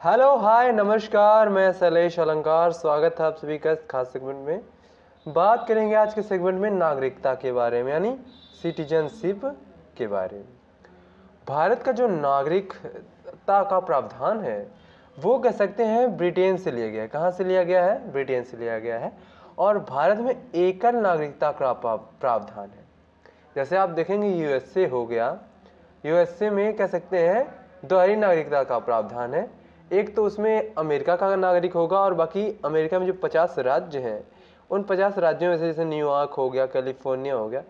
Hello hi नमस्कार, मैं शैलेश अलंकार। स्वागत है आप सभी का इस खास सेगमेंट में। बात करेंगे आज के सेगमेंट में नागरिकता के बारे में, यानी सिटीजनशिप के बारे में। भारत का जो नागरिकता का प्रावधान है वो कह सकते हैं ब्रिटेन से लिया गया है। कहाँ से लिया गया है? ब्रिटेन से लिया गया है। और भारत में एकल नागरिकता का प्रावधान है। जैसे आप देखेंगे यूएसए हो गया, यूएसए में कह सकते हैं दोहरी नागरिकता का प्रावधान है। एक तो उसमें अमेरिका का नागरिक होगा और बाकी अमेरिका में जो 50 राज्य हैं उन 50 राज्यों में से जैसे न्यूयॉर्क हो गया, कैलिफोर्निया हो गया,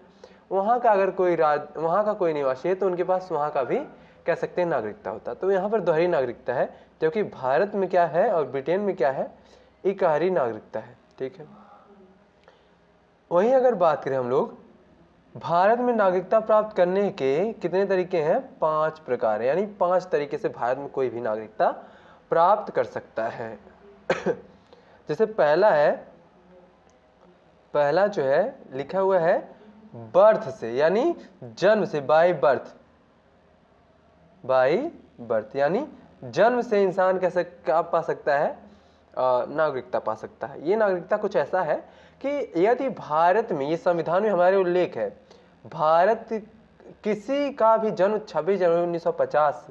वहाँ का अगर कोई राज्य, वहाँ का कोई निवासी है तो उनके पास वहाँ का भी कह सकते हैं नागरिकता होता है। तो यहाँ पर दोहरी नागरिकता है, जबकि भारत में क्या है और ब्रिटेन में क्या है, एकहरी नागरिकता है। ठीक है। वहीं अगर बात करें हम लोग, भारत में नागरिकता प्राप्त करने के कितने तरीके हैं? 5 प्रकार है, यानी 5 तरीके से भारत में कोई भी नागरिकता प्राप्त कर सकता है। जैसे पहला जो है लिखा हुआ है बर्थ से, यानी जन्म से, बाय बर्थ यानी जन्म से इंसान कैसे पा सकता है, नागरिकता पा सकता है। ये नागरिकता कुछ ऐसा है कि यदि भारत में, ये संविधान में हमारे उल्लेख है, भारत किसी का भी जन्म 26 जनवरी 1950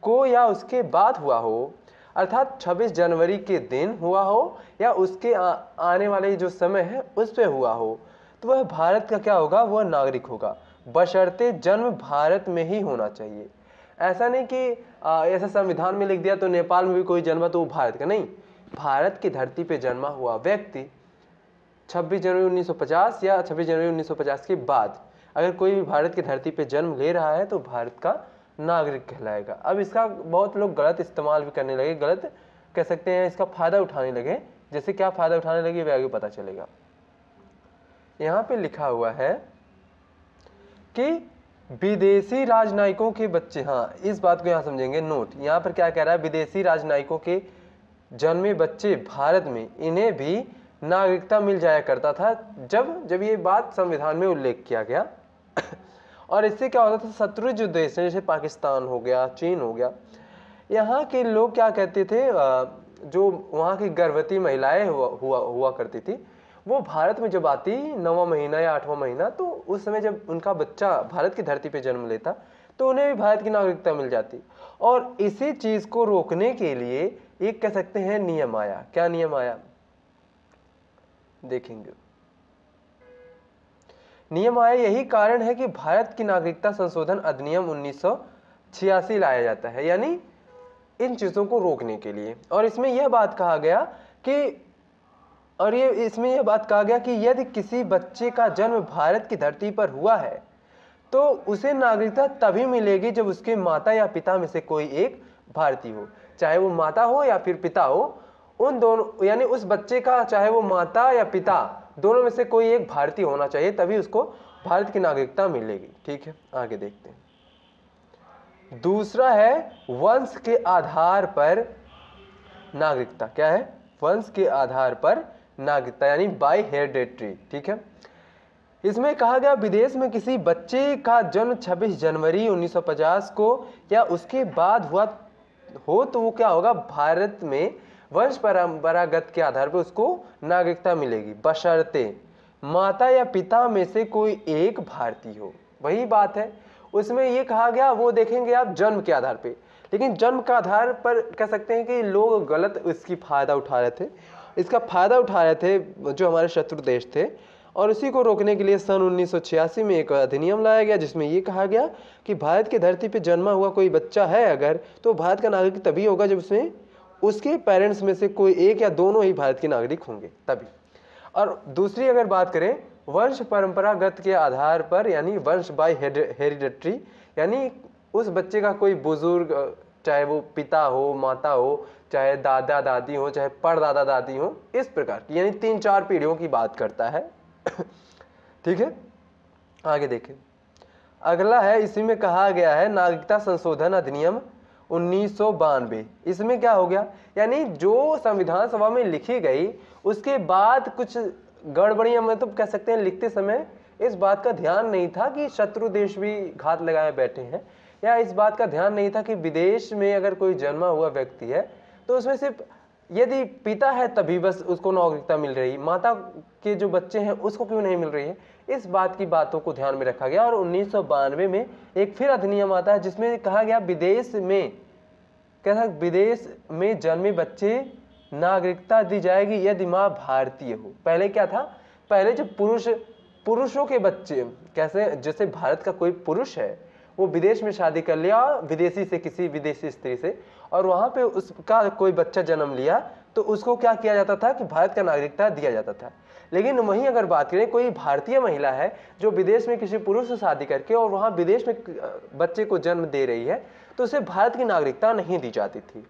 को या उसके बाद हुआ हो, अर्थात 26 जनवरी के दिन हुआ हो या उसके आने वाले जो समय है उस पे हुआ हो, तो वह भारत का क्या होगा? वह नागरिक होगा, बशर्ते जन्म भारत में ही होना चाहिए। ऐसा नहीं कि ऐसा संविधान में लिख दिया तो नेपाल में भी कोई जन्मा तो वो भारत का नहीं। भारत की धरती पे जन्मा हुआ व्यक्ति 26 जनवरी 1950 या 26 जनवरी 1950 के बाद अगर कोई भी भारत की धरती पे जन्म ले रहा है तो भारत का नागरिक कहलाएगा। अब इसका बहुत लोग गलत इस्तेमाल भी करने लगे, गलत कह सकते हैं, इसका फायदा उठाने लगे। जैसे क्या फायदा उठाने लगे वे आगे पता चलेगा। यहाँ पे लिखा हुआ है कि विदेशी राजनयिकों के बच्चे, हाँ इस बात को यहाँ समझेंगे, नोट यहाँ पर क्या कह रहा है, विदेशी राजनयिकों के जन्मे बच्चे भारत में, इन्हें भी नागरिकता मिल जाया करता था जब ये बात संविधान में उल्लेख किया गया। और इससे क्या होता था, शत्रु जो देश है जैसे पाकिस्तान हो गया, चीन हो गया, यहाँ के लोग क्या कहते थे, जो वहाँ की गर्भवती महिलाएं हुआ करती थी, वो भारत में जब आती 9वां महीना या 8वां महीना, तो उस समय जब उनका बच्चा भारत की धरती पे जन्म लेता तो उन्हें भी भारत की नागरिकता मिल जाती। और इसी चीज को रोकने के लिए एक कह सकते हैं नियम आया। क्या नियम आया देखेंगे। नियम आया, यही कारण है कि भारत की नागरिकता संशोधन अधिनियम 1986 लाया जाता है, यानी इन चीजों को रोकने के लिए। और इसमें यह बात कहा गया कि यदि किसी बच्चे का जन्म भारत की धरती पर हुआ है तो उसे नागरिकता तभी मिलेगी जब उसके माता या पिता में से कोई एक भारतीय हो, चाहे वो माता हो या फिर पिता हो, उन दोनों, यानी उस बच्चे का चाहे वो माता या पिता दोनों में से कोई एक भारतीय होना चाहिए, तभी उसको भारत की नागरिकता मिलेगी। ठीक है, आगे देखते हैं। दूसरा है वंश के आधार पर नागरिकता। क्या है? वंश के आधार पर नागरिकता, यानी बाय हेरिडिटरी। ठीक है, इसमें कहा गया विदेश में किसी बच्चे का जन्म 26 जनवरी 1950 को या उसके बाद हुआ हो तो वो क्या होगा, भारत में वंश परंपरागत के आधार पर उसको नागरिकता मिलेगी, बशर्ते माता या पिता में से कोई एक भारतीय हो। वही बात है, उसमें ये कहा गया, वो देखेंगे आप जन्म के आधार पे, लेकिन जन्म के आधार पर कह सकते हैं कि लोग गलत इसकी फायदा उठा रहे थे, इसका फायदा उठा रहे थे जो हमारे शत्रु देश थे। और इसी को रोकने के लिए सन 1986 में एक अधिनियम लाया गया जिसमें यह कहा गया कि भारत की धरती पर जन्मा हुआ कोई बच्चा है अगर, तो भारत का नागरिक तभी होगा जब उसमें उसके पेरेंट्स में से कोई एक या दोनों ही भारत के नागरिक होंगे, तभी। और दूसरी अगर बात करें वंश परंपरागत के आधार पर, यानी वंश बाय हेरिडिटरी, यानी उस बच्चे का कोई बुजुर्ग, चाहे वो पिता हो, माता हो, चाहे दादा दादी हो, चाहे परदादा दादी हो, इस प्रकार की, यानी 3-4 पीढ़ियों की बात करता है। ठीक है, आगे देखें। अगला है, इसी में कहा गया है नागरिकता संशोधन अधिनियम 1992। इसमें क्या हो गया, यानी जो संविधान सभा में लिखी गई उसके बाद कुछ गड़बड़ियां, मतलब कह सकते हैं लिखते समय इस बात का ध्यान नहीं था कि शत्रु देश भी घात लगाए बैठे हैं, या इस बात का ध्यान नहीं था कि विदेश में अगर कोई जन्मा हुआ व्यक्ति है तो उसमें सिर्फ यदि पिता है तभी बस उसको नागरिकता मिल रही, माता के जो बच्चे हैं उसको क्यों नहीं मिल रही है, इस बात की बातों को ध्यान में रखा गया। और 1992 में एक फिर अधिनियम आता है जिसमें कहा गया विदेश में जन्मे बच्चे नागरिकता दी जाएगी यदि माँ भारतीय हो। पहले क्या था, पहले जो पुरुषों के बच्चे, कैसे जैसे भारत का कोई पुरुष है वो विदेश में शादी कर लिया विदेशी से, किसी विदेशी स्त्री से, और वहां पे उसका कोई बच्चा जन्म लिया तो उसको क्या किया जाता था कि भारत का नागरिकता दिया जाता था। लेकिन वहीं अगर बात करें कोई भारतीय महिला है जो विदेश में किसी पुरुष से शादी करके और वहां विदेश में बच्चे को जन्म दे रही है तो उसे भारत की नागरिकता नहीं दी जाती थी।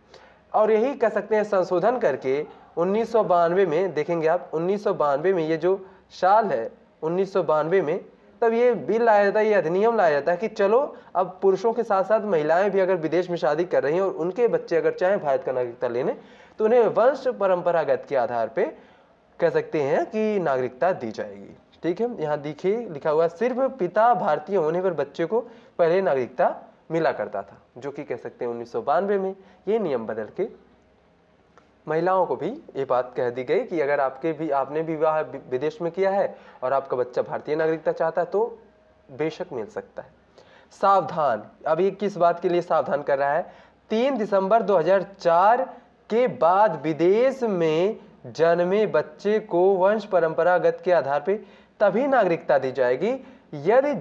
और यही कह सकते हैं संशोधन करके 1992 में, देखेंगे आप 1992 में, ये जो साल है 1992 में, तब ये बिल लाया जाता है, ये अधिनियम लाया जाता है कि चलो अब पुरुषों के साथ साथ महिलाएं भी अगर विदेश में शादी कर रही हैं और उनके बच्चे अगर चाहें भारत का नागरिकता लेने तो उन्हें वंश परंपरागत के आधार पे कह सकते हैं कि नागरिकता दी जाएगी। ठीक है, यहाँ देखिए लिखा हुआ सिर्फ पिता भारतीय होने पर बच्चे को पहले नागरिकता मिला करता था, जो कि कह सकते हैं 1992 में ये नियम बदल के महिलाओं को भी ये बात कह दी गई कि अगर आपने भी विवाह विदेश में किया है और आपका बच्चा भारतीय नागरिकता चाहता है तो बेशक मिल सकता है। सावधान, अब ये किस बात के लिए सावधान कर रहा है, 3 दिसंबर 2004 के बाद विदेश में जन्मे बच्चे को वंश परंपरागत के आधार पर तभी नागरिकता दी जाएगी यदि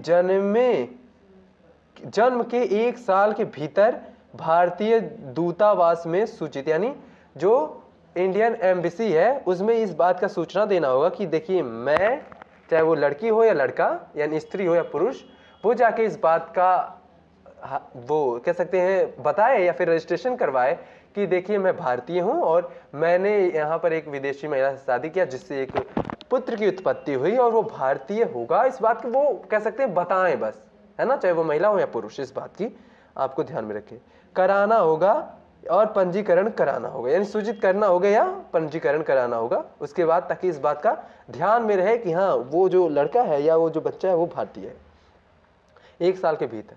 जन्म के 1 साल के भीतर भारतीय दूतावास में सूचित, यानी जो इंडियन एम्बेसी है उसमें इस बात का सूचना देना होगा कि देखिए मैं, चाहे वो लड़की हो या लड़का, यानी स्त्री हो या पुरुष, वो जाके इस बात का वो कह सकते हैं बताए या फिर रजिस्ट्रेशन करवाए कि देखिए मैं भारतीय हूं और मैंने यहाँ पर एक विदेशी महिला से शादी किया जिससे एक पुत्र की उत्पत्ति हुई और वो भारतीय होगा, इस बात की वो कह सकते हैं बताएं बस, है ना, चाहे वो महिला हो या पुरुष, इस बात की आपको ध्यान में रखें। कराना होगा और पंजीकरण कराना होगा, यानी सूचित करना होगा या पंजीकरण कराना होगा उसके बाद, ताकि इस बात का ध्यान में रहे कि हाँ वो जो लड़का है या वो जो बच्चा है वो भारतीय है 1 साल के भीतर।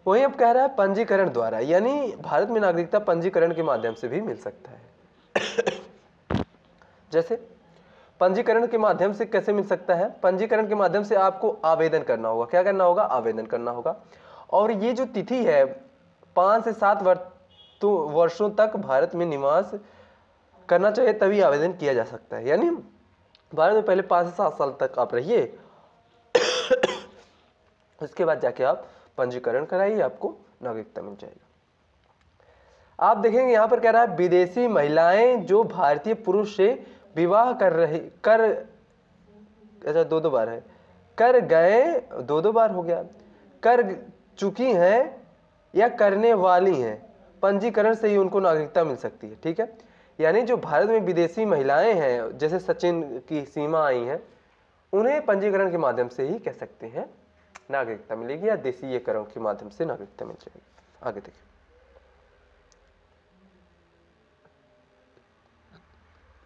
वहीं अब कह रहा है पंजीकरण द्वारा, यानी भारत में नागरिकता पंजीकरण के माध्यम से भी मिल सकता है। जैसे पंजीकरण के माध्यम से कैसे मिल सकता है, पंजीकरण के माध्यम से आपको आवेदन करना होगा, क्या करना होगा, आवेदन करना होगा, और ये जो तिथि है 5 से 7 वर्षों तक भारत में निवास करना चाहिए तभी आवेदन किया जा सकता है, यानी भारत में पहले 5 से 7 साल तक आप रहिए उसके बाद जाके आप पंजीकरण कराइए, आपको नागरिकता मिल जाएगी। आप देखेंगे यहाँ पर कह रहा है विदेशी महिलाएं जो भारतीय पुरुष से विवाह अच्छा 2 बार है, कर गए 2 बार हो गया, कर चुकी हैं या करने वाली हैं, पंजीकरण से ही उनको नागरिकता मिल सकती है। ठीक है, यानी जो भारत में विदेशी महिलाएं हैं जैसे सचिन की सीमा आई हैं उन्हें पंजीकरण के माध्यम से ही कह सकते हैं नागरिकता मिलेगी या देशीयकरण के माध्यम से नागरिकता मिल जाएगी। आगे देखिए,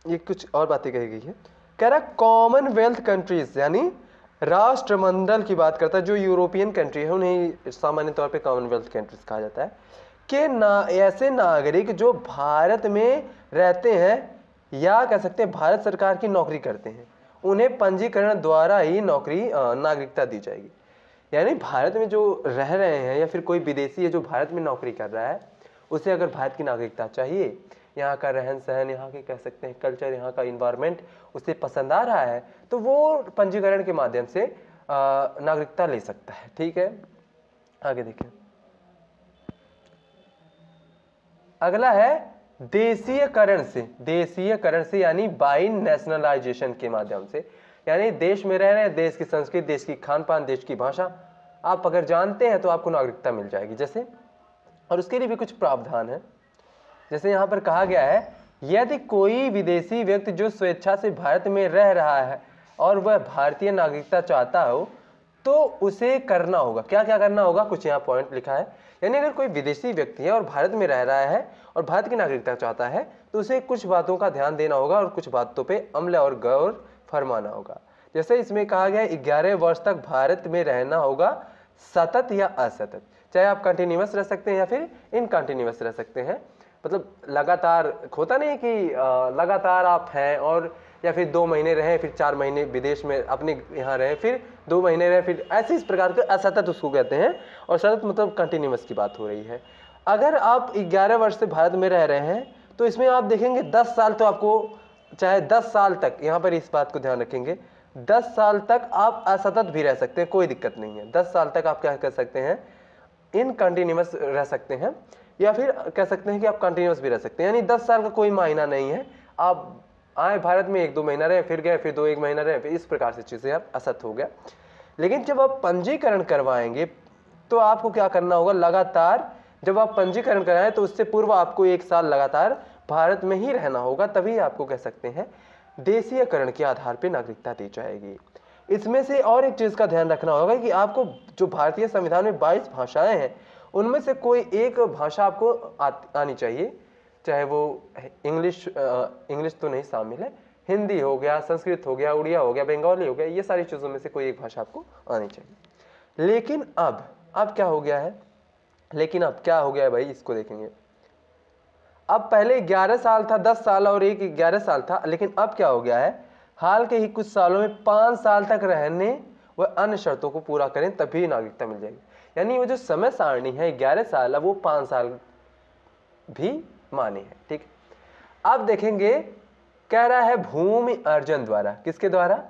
ये कुछ और बातें कही गई है, कह रहा कॉमनवेल्थ कंट्रीज, यानी राष्ट्रमंडल की बात करता है, जो यूरोपियन कंट्री है उन्हें सामान्य तौर पे कॉमनवेल्थ कंट्रीज कहा जाता है, कि ऐसे नागरिक जो भारत में रहते हैं या कह सकते हैं भारत सरकार की नौकरी करते हैं उन्हें पंजीकरण द्वारा ही नागरिकता दी जाएगी। यानी भारत में जो रह रहे हैं या फिर कोई विदेशी है जो भारत में नौकरी कर रहा है उसे अगर भारत की नागरिकता चाहिए, यहाँ का रहन सहन, यहाँ के कह सकते हैं कल्चर, यहाँ का इन्वायरमेंट उसे पसंद आ रहा है तो वो पंजीकरण के माध्यम से नागरिकता ले सकता है। ठीक है, आगे देखिए, अगला है देशीयकरण से यानी बाई नेशनलाइजेशन के माध्यम से, यानी देश में रह रहे हैं, देश की संस्कृति, देश की खान पान, देश की भाषा आप अगर जानते हैं तो आपको नागरिकता मिल जाएगी। जैसे, और उसके लिए भी कुछ प्रावधान है, जैसे यहाँ पर कहा गया है यदि कोई विदेशी व्यक्ति जो स्वेच्छा से भारत में रह रहा है और वह भारतीय नागरिकता चाहता हो तो उसे करना होगा, क्या क्या करना होगा, कुछ यहाँ पॉइंट लिखा है। यानी अगर कोई विदेशी व्यक्ति है और भारत में रह रहा है और भारत की नागरिकता चाहता है तो उसे कुछ बातों का ध्यान देना होगा और कुछ बातों पे अमल और गौर फरमाना होगा। जैसे इसमें कहा गया 11 वर्ष तक भारत में रहना होगा, सतत या असतत, चाहे आप कंटिन्यूअस रह सकते हैं या फिर इनकंटिन्यूअस रह सकते हैं, मतलब लगातार होता नहीं कि लगातार आप हैं और या फिर 2 महीने रहे फिर 4 महीने विदेश में अपने यहाँ रहे फिर 2 महीने रहे फिर ऐसे इस प्रकार के असतत उसको कहते हैं। और सतत मतलब कंटिन्यूअस की बात हो रही है। अगर आप 11 वर्ष से भारत में रह रहे हैं तो इसमें आप देखेंगे 10 साल तो आपको, चाहे 10 साल तक, यहाँ पर इस बात को ध्यान रखेंगे, 10 साल तक आप असतत भी रह सकते हैं, कोई दिक्कत नहीं है। 10 साल तक आप क्या कर सकते हैं, इन कंटिन्यूअस रह सकते हैं, या फिर कह सकते हैं कि आप कंटिन्यूअस भी रह सकते हैं। यानी 10 साल का कोई मायना नहीं है। आप आए भारत में 1-2 महीना रहे फिर गए फिर 2-1 महीना रहे फिर, इस प्रकार से चीज़ें आप असत हो गया। लेकिन जब आप पंजीकरण करवाएंगे तो आपको क्या करना होगा, लगातार जब आप पंजीकरण कराएं तो उससे पूर्व आपको 1 साल लगातार भारत में ही रहना होगा, तभी आपको कह सकते हैं देशीयकरण के आधार पर नागरिकता दी जाएगी। इसमें से और एक चीज़ का ध्यान रखना होगा कि आपको जो भारतीय संविधान में 22 भाषाएं हैं उनमें से कोई एक भाषा आपको आनी चाहिए, चाहे वो इंग्लिश तो नहीं शामिल है, हिंदी हो गया, संस्कृत हो गया, उड़िया हो गया, बंगाली हो गया, ये सारी चीज़ों में से कोई एक भाषा आपको आनी चाहिए। लेकिन अब क्या हो गया है, भाई इसको देखेंगे। अब पहले 11 साल था, 10 साल और एक 11 साल था, लेकिन अब क्या हो गया है, हाल के ही कुछ सालों में 5 साल तक रहने व अन्य शर्तों को पूरा करें तभी नागरिकता मिल जाएगी। यानी वो जो समय सारणी है 11 साल, अब वो 5 साल भी माने है। ठीक, अब देखेंगे, कह रहा है भूमि अर्जन द्वारा, किसके द्वारा,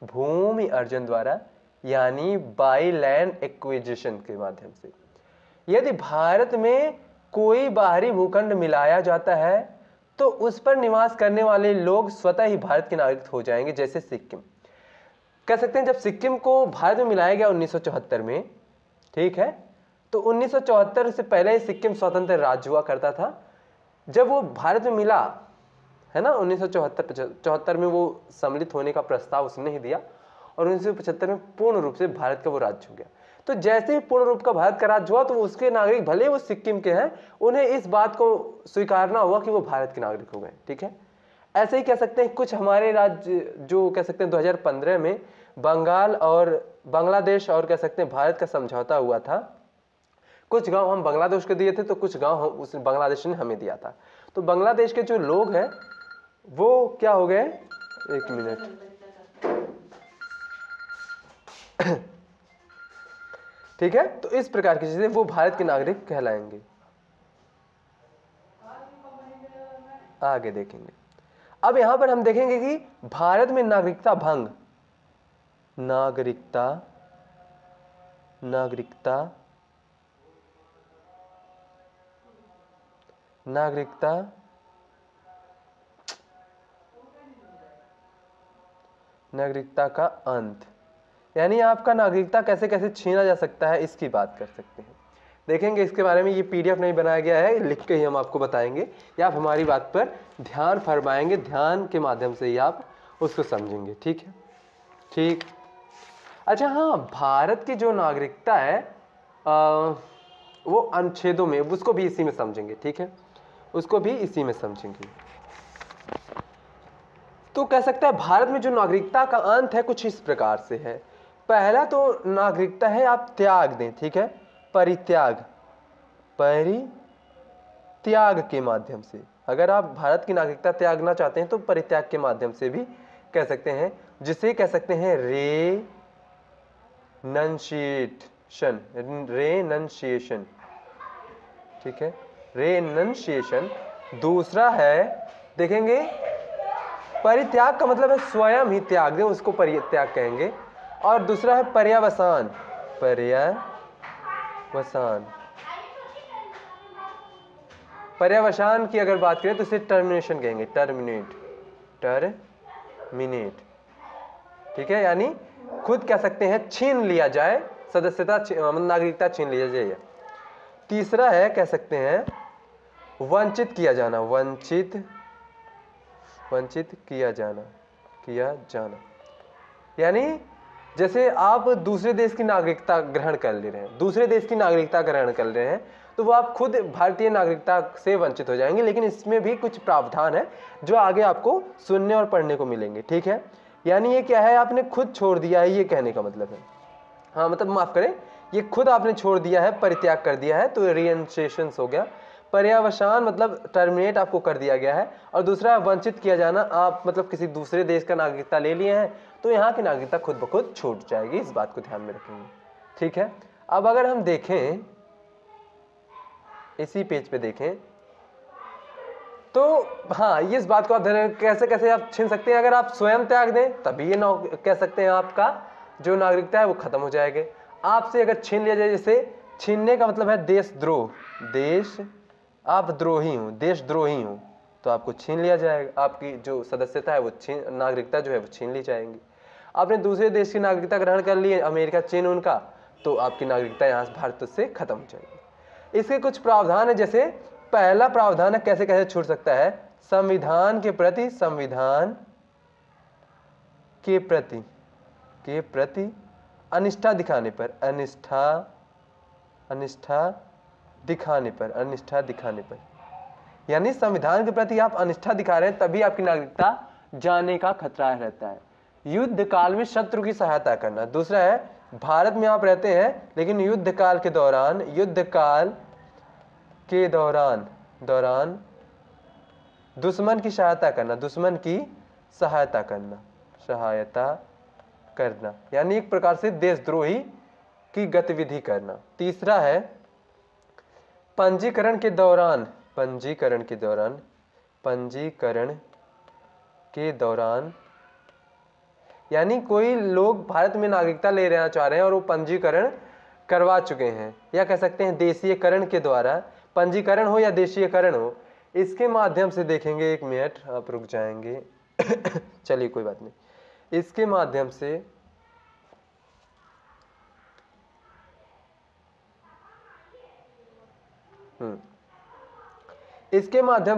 भूमि अर्जन द्वारा, यानी बाई लैंड एक्विजिशन के माध्यम से। यदि भारत में कोई बाहरी भूखंड मिलाया जाता है तो उस पर निवास करने वाले लोग स्वतः ही भारत के नागरिक हो जाएंगे। जैसे सिक्किम, कह सकते हैं जब सिक्किम को भारत में मिलाया गया 1974 में, ठीक है, तो 1974 से पहले सिक्किम स्वतंत्र राज्य हुआ करता था। जब वो भारत में मिला है ना, 1974 में वो सम्मिलित होने का प्रस्ताव उसने ही दिया और 1975 में पूर्ण रूप से भारत का वो राज्य हो गया। तो जैसे ही पूर्ण रूप का भारत का राज्य हुआ तो उसके नागरिक भले वो सिक्किम के हैं, उन्हें इस बात को स्वीकारना हुआ कि वो भारत के नागरिक हो गए। ठीक है, ऐसे ही कह सकते हैं कुछ हमारे राज्य जो कह सकते हैं 2015 में बंगाल और बांग्लादेश और कह सकते हैं भारत का समझौता हुआ था। कुछ गांव हम बांग्लादेश को दिए थे तो कुछ गांव उस बांग्लादेश ने हमें दिया था। तो बांग्लादेश के जो लोग हैं वो क्या हो गए, एक मिनट ठीक है, तो इस प्रकार की चीजें वो भारत के नागरिक कहलाएंगे। आगे देखेंगे, अब यहां पर हम देखेंगे कि भारत में नागरिकता भंग, नागरिकता का अंत, यानी आपका नागरिकता कैसे कैसे छीना जा सकता है इसकी बात कर सकते हैं। देखेंगे इसके बारे में, ये पीडीएफ नहीं बनाया गया है, लिख के ही हम आपको बताएंगे या आप हमारी बात पर ध्यान फरमाएंगे, ध्यान के माध्यम से ही आप उसको समझेंगे। ठीक है, ठीक। अच्छा हाँ, भारत की जो नागरिकता है वो अनुच्छेदों में, उसको भी इसी में समझेंगे। ठीक है, उसको भी इसी में समझेंगे। तो कह सकता है भारत में जो नागरिकता का अंत है कुछ इस प्रकार से है। पहला तो नागरिकता है आप त्याग दें, ठीक है, परित्याग के माध्यम से। अगर आप भारत की नागरिकता त्यागना चाहते हैं तो परित्याग के माध्यम से भी कह सकते हैं, जिसे कह सकते हैं रेनंशिएशन। ठीक है, रेनंशिएशन। दूसरा है, देखेंगे परित्याग का मतलब है स्वयं ही त्याग दें, उसको परित्याग कहेंगे। और दूसरा है पर्यावसान। पर्यावसान की अगर बात करें तो इसे टर्मिनेशन कहेंगे, टर्मिनेट। ठीक है, यानी खुद कह सकते हैं छीन लिया जाए, सदस्यता नागरिकता छीन लिया जाए। तीसरा है कह सकते हैं वंचित किया जाना, वंचित किया जाना, यानी जैसे आप दूसरे देश की नागरिकता ग्रहण कर ले रहे हैं, तो वो आप खुद भारतीय नागरिकता से वंचित हो जाएंगे। लेकिन इसमें भी कुछ प्रावधान है जो आगे आपको सुनने और पढ़ने को मिलेंगे। ठीक है, यानी ये क्या है, आपने खुद छोड़ दिया है, ये कहने का मतलब है। हाँ, मतलब माफ करें, ये खुद आपने छोड़ दिया है, परित्याग कर दिया है, तो रिएंशिएशन हो गया। पर्यावसान मतलब टर्मिनेट आपको कर दिया गया है, और दूसरा वंचित किया जाना, आप मतलब किसी दूसरे देश का नागरिकता ले लिए हैं तो यहाँ की नागरिकता खुद ब खुद छूट जाएगी। इस बात को ध्यान में रखेंगे, ठीक है। अब अगर हम देखें, इसी पेज पे देखें तो हाँ, ये इस बात को आप कैसे कैसे आप छीन सकते हैं। अगर आप स्वयं त्याग दें तभी ये कह सकते हैं आपका जो नागरिकता है वो खत्म हो जाएगी। आपसे अगर छीन लिया जाए, जैसे छीनने का मतलब है देशद्रोह, देश आप द्रोही हूँ, देशद्रोही हूँ, तो आपको छीन लिया जाएगा, आपकी जो सदस्यता है वो नागरिकता जो है वो छीन ली जाएंगी। आपने दूसरे देश की नागरिकता ग्रहण कर ली, अमेरिका चीन उनका, तो आपकी नागरिकता यहाँ भारत से खत्म हो जाएगी। इसके कुछ प्रावधान है, जैसे पहला प्रावधान है कैसे कैसे छूट सकता है, संविधान के प्रति, संविधान के प्रति अनिष्ठा दिखाने पर, अनिष्ठा दिखाने पर, यानी संविधान के प्रति आप अनिष्ठा दिखा रहे हैं तभी आपकी नागरिकता जाने का खतरा रहता है। युद्ध काल में शत्रु की सहायता करना, दूसरा है भारत में आप रहते हैं लेकिन युद्ध काल के दौरान दुश्मन की सहायता करना, यानी एक प्रकार से देशद्रोही की गतिविधि करना। तीसरा है पंजीकरण के दौरान, यानी कोई लोग भारत में नागरिकता ले रहना चाह रहे हैं और वो पंजीकरण करवा चुके हैं, या कह सकते हैं देशीयकरण के द्वारा, पंजीकरण हो या देशीयकरण हो, इसके माध्यम से देखेंगे। एक मिनट आप रुक जाएंगे चलिए कोई बात नहीं। इसके माध्यम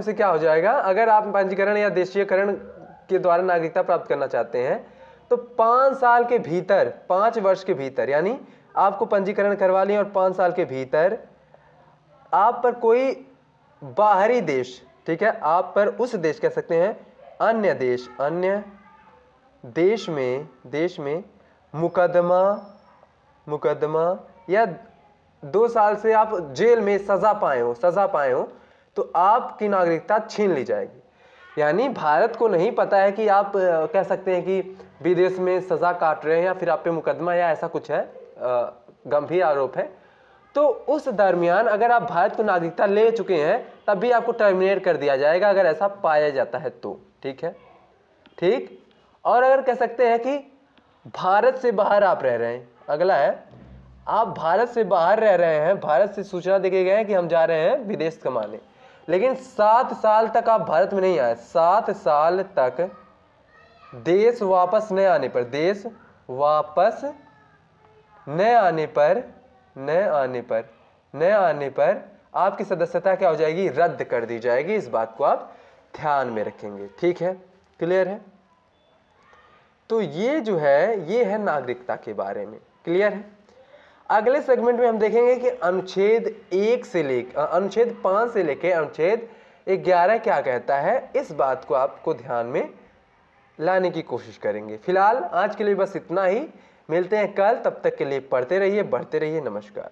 से क्या हो जाएगा, अगर आप पंजीकरण या देशीयकरण के द्वारा नागरिकता प्राप्त करना चाहते हैं तो 5 साल के भीतर, 5 वर्ष के भीतर, यानी आपको पंजीकरण करवा लिया और 5 साल के भीतर आप पर कोई बाहरी देश, ठीक है, आप पर उस देश कह सकते हैं अन्य देश में मुकदमा या 2 साल से आप जेल में सजा पाए हो तो आपकी नागरिकता छीन ली जाएगी। यानी भारत को नहीं पता है कि आप कह सकते हैं कि विदेश में सजा काट रहे हैं या फिर आप पे मुकदमा या ऐसा कुछ है, गंभीर आरोप है, तो उस दरमियान अगर आप भारत को नागरिकता ले चुके हैं तब भी आपको टर्मिनेट कर दिया जाएगा अगर ऐसा पाया जाता है तो, ठीक है, ठीक। और अगर कह सकते हैं कि भारत से बाहर आप रह रहे हैं, अगला है आप भारत से बाहर रह रहे हैं, भारत से सूचना देके गए हैं कि हम जा रहे हैं विदेश कमाने, लेकिन 7 साल तक आप भारत में नहीं आए, 7 साल तक देश वापस न आने पर आपकी सदस्यता क्या हो जाएगी, रद्द कर दी जाएगी। इस बात को आप ध्यान में रखेंगे, ठीक है, क्लियर है। तो ये जो है ये है नागरिकता के बारे में, क्लियर है। अगले सेगमेंट में हम देखेंगे कि अनुच्छेद 5 से लेकर अनुच्छेद 11 क्या कहता है, इस बात को आपको ध्यान में लाने की कोशिश करेंगे। फिलहाल आज के लिए बस इतना ही, मिलते हैं कल, तब तक के लिए पढ़ते रहिए, बढ़ते रहिए, नमस्कार।